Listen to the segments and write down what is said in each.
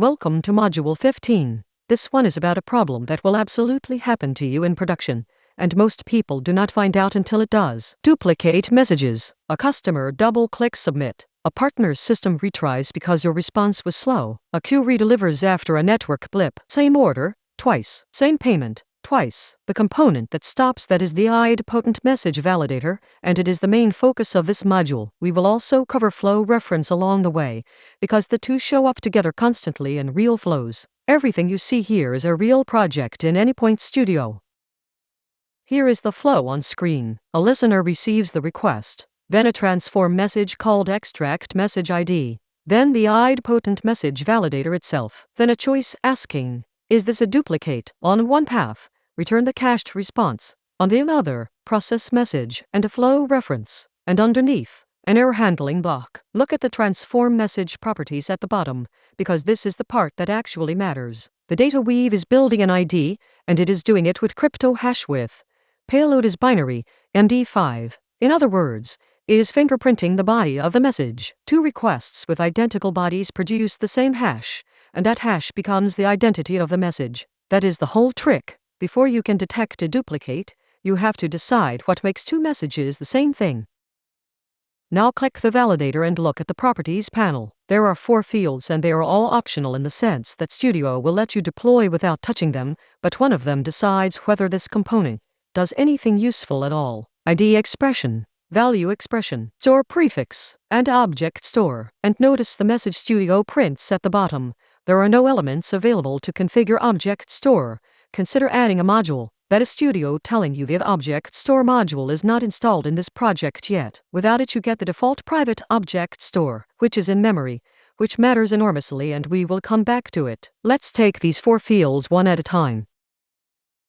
Welcome to Module 15. This one is about a problem that will absolutely happen to you in production, and most people do not find out until it does. Duplicate messages. A customer double-clicks submit. A partner's system retries because your response was slow. A queue redelivers after a network blip. Same order, twice. Same payment, twice. The component that stops that is the Idempotent Message Validator, and it is the main focus of this module. We will also cover flow reference along the way, because the two show up together constantly in real flows. Everything you see here is a real project in Anypoint Studio. Here is the flow on screen. A listener receives the request. Then a transform message called extract message ID. Then the Idempotent Message Validator itself. Then a choice asking, is this a duplicate? On one path, return the cached response. On the other, process message and a flow reference. And underneath, an error handling block. Look at the transform message properties at the bottom, because this is the part that actually matters. The data weave is building an ID, and it is doing it with crypto hash width. Payload is binary, MD5. In other words, it is fingerprinting the body of the message. Two requests with identical bodies produce the same hash, and that hash becomes the identity of the message. That is the whole trick. Before you can detect a duplicate, you have to decide what makes two messages the same thing. Now click the validator and look at the properties panel. There are 4 fields and they are all optional in the sense that Studio will let you deploy without touching them, but one of them decides whether this component does anything useful at all. ID expression, value expression, store prefix, and object store. And notice the message Studio prints at the bottom. There are no elements available to configure object store. Consider adding a module. That is Studio telling you the object store module is not installed in this project yet. Without it you get the default private object store, which is in memory, which matters enormously, and we will come back to it. Let's take these 4 fields one at a time.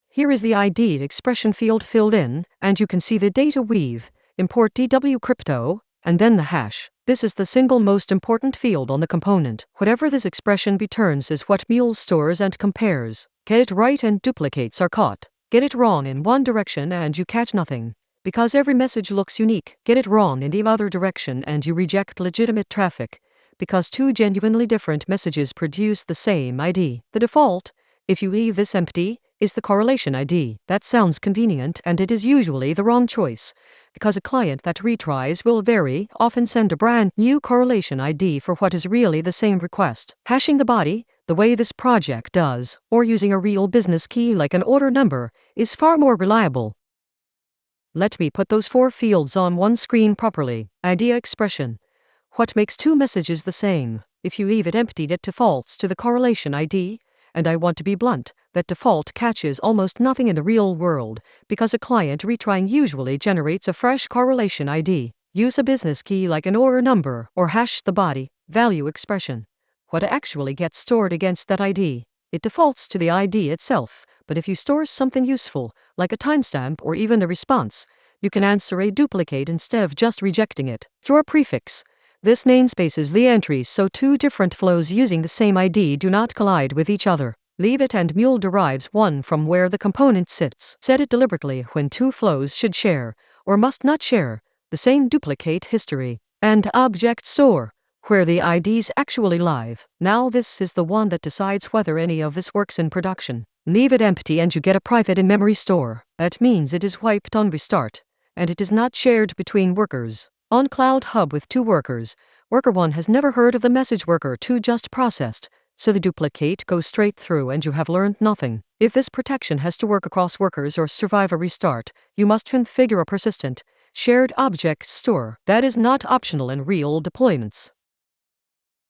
Here is the ID expression field filled in, and you can see the data weave, import DW crypto, and then the hash. This is the single most important field on the component. Whatever this expression returns is what Mule stores and compares. Get it right and duplicates are caught. Get it wrong in one direction and you catch nothing. Because every message looks unique. Get it wrong in the other direction and you reject legitimate traffic. Because 2 genuinely different messages produce the same ID. The default, if you leave this empty, is the correlation ID. That sounds convenient, and it is usually the wrong choice, because a client that retries will very often send a brand new correlation ID for what is really the same request. Hashing the body, the way this project does, or using a real business key like an order number, is far more reliable. Let me put those 4 fields on one screen properly. ID expression. What makes 2 messages the same? If you leave it empty, it defaults to the correlation ID. And I want to be blunt, that default catches almost nothing in the real world, because a client retrying usually generates a fresh correlation ID. Use a business key like an order number, or hash the body, value expression. What actually gets stored against that ID? It defaults to the ID itself, but if you store something useful, like a timestamp or even the response, you can answer a duplicate instead of just rejecting it. Store prefix. This namespaces the entries so 2 different flows using the same ID do not collide with each other. Leave it and Mule derives one from where the component sits. Set it deliberately when 2 flows should share, or must not share, the same duplicate history. And object store, where the IDs actually live. Now this is the one that decides whether any of this works in production. Leave it empty and you get a private in-memory store. That means it is wiped on restart, and it is not shared between workers. On Cloud Hub with 2 workers, worker 1 has never heard of the message worker 2 just processed, so the duplicate goes straight through and you have learned nothing. If this protection has to work across workers or survive a restart, you must configure a persistent, shared object store. That is not optional in real deployments.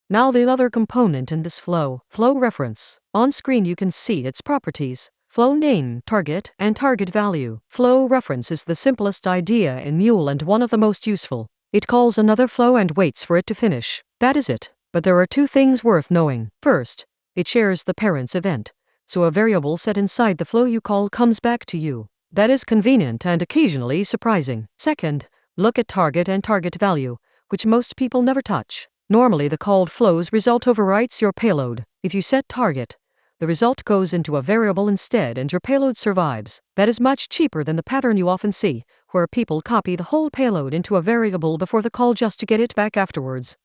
Now the other component in this flow reference. On screen you can see its properties. Flow name, target, and target value. Flow reference is the simplest idea in Mule and one of the most useful. It calls another flow and waits for it to finish. That is it. But there are 2 things worth knowing. First, it shares the parent's event, so a variable set inside the flow you call comes back to you. That is convenient and occasionally surprising. Second, look at target and target value, which most people never touch. Normally the called flow's result overwrites your payload. If you set target, the result goes into a variable instead and your payload survives. That is much cheaper than the pattern you often see, where people copy the whole payload into a variable before the call just to get it back afterwards.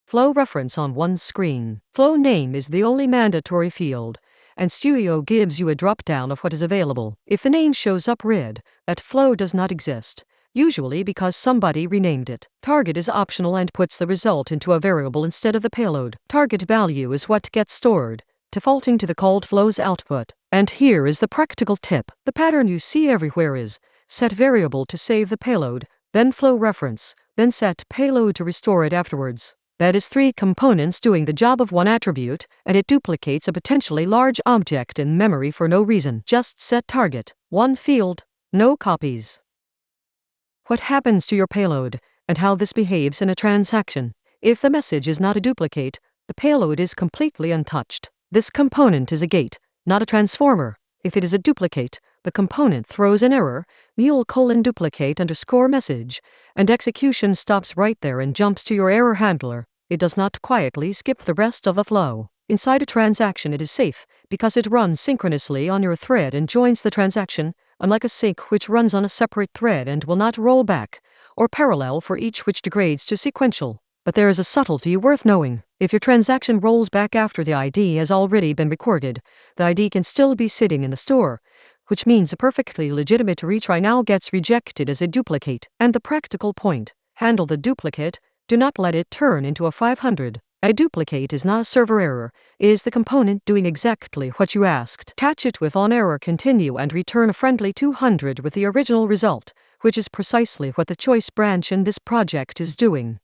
Flow reference on one screen. Flow name is the only mandatory field, and Studio gives you a drop-down of what is available. If the name shows up red, that flow does not exist, usually because somebody renamed it. Target is optional and puts the result into a variable instead of the payload. Target value is what gets stored, defaulting to the called flow's output. And here is the practical tip. The pattern you see everywhere is set variable to save the payload, then flow reference, then set payload to restore it afterwards. That is 3 components doing the job of one attribute, and it duplicates a potentially large object in memory for no reason. Just set target, one field, no copies. What happens to your payload, and how this behaves in a transaction? If the message is not a duplicate, the payload is completely untouched. This component is a gate, not a transformer. If it is a duplicate, the component throws an error, Mule :duplicate_message, and execution stops right there and jumps to your error handler. It does not quietly skip the rest of the flow. Inside a transaction it is safe, because it runs synchronously on your thread and joins the transaction, unlike a sync which runs on a separate thread and will not roll back, or parallel for each which degrades to sequential. But there is a subtlety worth knowing. If your transaction rolls back after the ID has already been recorded, the ID can still be sitting in the store, which means a perfectly legitimate retry now gets rejected as a duplicate. And the practical point: handle the duplicate, do not let it turn into a 500. A duplicate is not a server error, it is the component doing exactly what you asked. Catch it with on error continue and return a friendly 200 with the original result, which is precisely what the choice branch in this project is doing.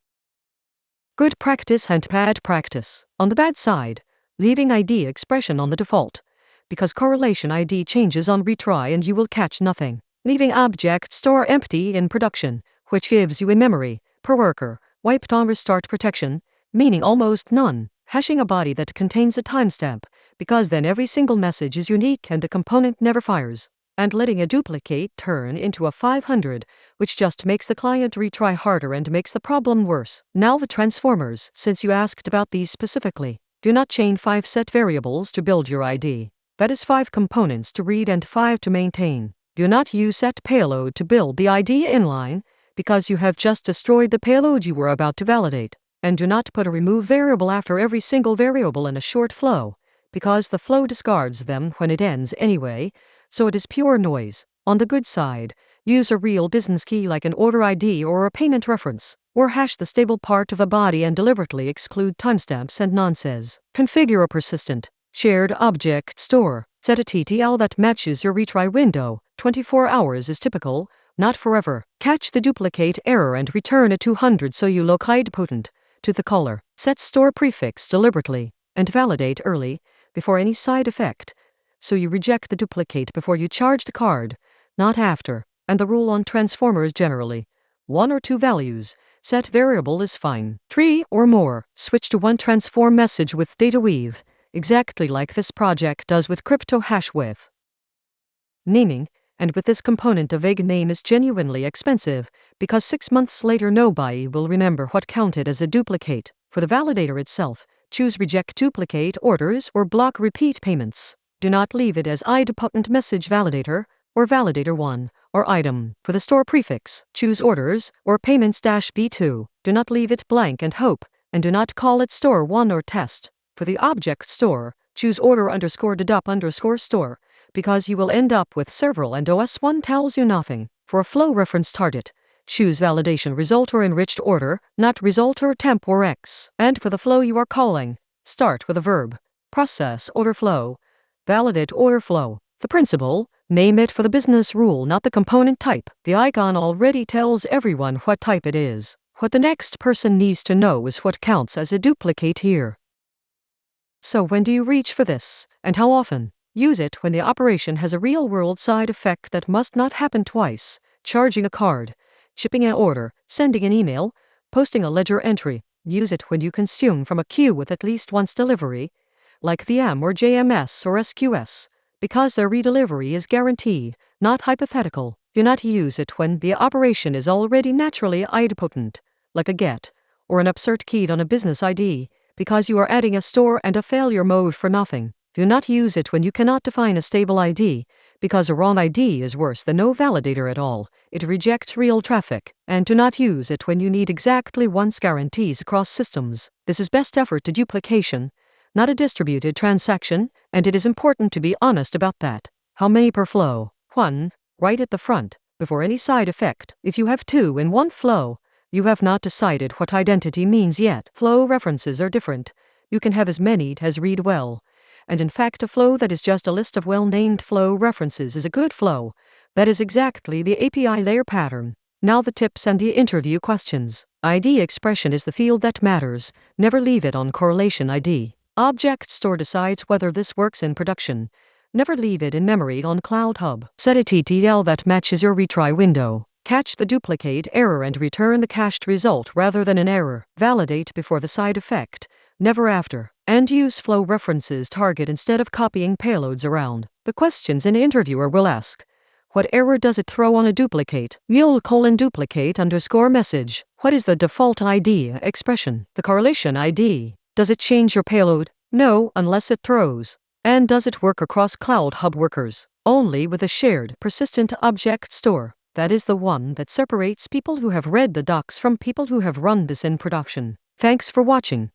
Good practice and bad practice. On the bad side, leaving ID expression on the default, because correlation ID changes on retry and you will catch nothing. Leaving object store empty in production, which gives you a memory per worker wiped on restart protection, meaning almost none. Hashing a body that contains a timestamp, because then every single message is unique and the component never fires. And letting a duplicate turn into a 500, which just makes the client retry harder and makes the problem worse. Now the transformers, since you asked about these specifically. Do not chain 5 set variables to build your ID. That is 5 components to read and 5 to maintain. Do not use set payload to build the ID inline, because you have just destroyed the payload you were about to validate. And do not put a remove variable after every single variable in a short flow, because the flow discards them when it ends anyway, so it is pure noise. On the good side, use a real business key like an order ID or a payment reference, or hash the stable part of a body and deliberately exclude timestamps and nonsense. Configure a persistent, shared object store. Set a TTL that matches your retry window. 24 hours is typical, not forever. Catch the duplicate error and return a 200 so you look idempotent to the caller. Set store prefix deliberately, and validate early, before any side effect, so you reject the duplicate before you charge the card, not after. And the rule on transformers generally: 1 or 2 values. Set variable is fine. 3 or more. Switch to one transform message with data weave, exactly like this project does with crypto hash width. Naming, and with this component a vague name is genuinely expensive, because 6 months later nobody will remember what counted as a duplicate. For the validator itself, choose reject duplicate orders or block repeat payments. Do not leave it as Idempotent Message Validator, or Validator 1, or item. For the store prefix, choose orders, or payments-B2. Do not leave it blank and hope, and do not call it store 1 or test. For the object store, choose order_dedup_store, because you will end up with several and OS1 tells you nothing. For a flow reference target, choose validation result or enriched order, not result or temp or X. And for the flow you are calling, start with a verb. Process order flow. Validate order flow. The principle, name it for the business rule, not the component type. The icon already tells everyone what type it is. What the next person needs to know is what counts as a duplicate here. So when do you reach for this, and how often? Use it when the operation has a real-world side effect that must not happen twice: charging a card, shipping an order, sending an email, posting a ledger entry. Use it when you consume from a queue with at least once delivery, like VM or JMS or SQS, because their redelivery is guaranteed, not hypothetical. Do not use it when the operation is already naturally idempotent, like a get, or an upsert keyed on a business ID, because you are adding a store and a failure mode for nothing. Do not use it when you cannot define a stable ID, because a wrong ID is worse than no validator at all. It rejects real traffic, and do not use it when you need exactly once guarantees across systems. This is best effort to duplication, not a distributed transaction, and it is important to be honest about that. How many per flow? 1. Right at the front, before any side effect. If you have 2 in one flow, you have not decided what identity means yet. Flow references are different. You can have as many as read well. And in fact, a flow that is just a list of well-named flow references is a good flow. That is exactly the API layer pattern. Now the tips and the interview questions. ID expression is the field that matters. Never leave it on correlation ID. Object Store decides whether this works in production. Never leave it in memory on Cloud Hub. Set a TTL that matches your retry window. Catch the duplicate error and return the cached result rather than an error. Validate before the side effect, never after. And use flow references target instead of copying payloads around. The questions an interviewer will ask. What error does it throw on a duplicate? Mule : duplicate _ message. What is the default ID expression? The correlation ID. Does it change your payload? No, unless it throws. And does it work across Cloud Hub workers? Only with a shared, persistent object store. That is the one that separates people who have read the docs from people who have run this in production. Thanks for watching.